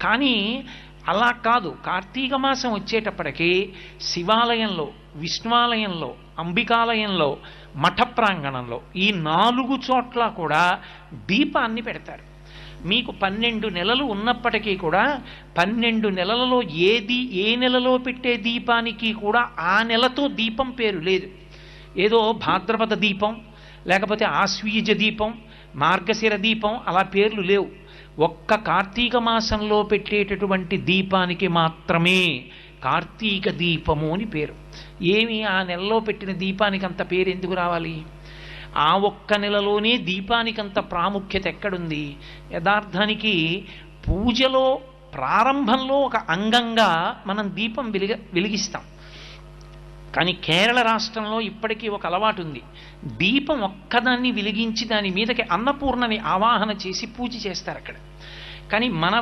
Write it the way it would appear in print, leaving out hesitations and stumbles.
కానీ అలా కాదు. కార్తీక మాసం వచ్చేటప్పటికీ శివాలయంలో, విష్ణువాలయంలో, అంబికాలయంలో, మఠ ప్రాంగణంలో ఈ 4 చోట్ల కూడా దీపాన్ని పెడతారు. మీకు 12 నెలలు ఉన్నప్పటికీ కూడా 12 నెలలలో ఏ నెలలో పెట్టే దీపానికి కూడా ఆ నెలతో దీపం పేరు లేదు. ఏదో భాద్రపద దీపం, లేకపోతే ఆశ్వీజ దీపం, మార్గశిర దీపం అలా పేర్లు లేవు. ఒక్క కార్తీక మాసంలో పెట్టేటటువంటి దీపానికి మాత్రమే కార్తీక దీపము అని పేరు. ఏమి ఆ నెలలో పెట్టిన దీపానికి అంత పేరు ఎందుకు రావాలి? ఆ ఒక్క నెలలోనే దీపానికి అంత ప్రాముఖ్యత ఎక్కడుంది? యథార్థానికి పూజలో ప్రారంభంలో ఒక అంగంగా మనం దీపం వెలిగిస్తాం. కానీ కేరళ రాష్ట్రంలో ఇప్పటికీ ఒక అలవాటు ఉంది. దీపం ఒక్కదాన్ని వెలిగించి దాని మీదకి అన్నపూర్ణని ఆవాహన చేసి పూజ చేస్తారు అక్కడ. కానీ మన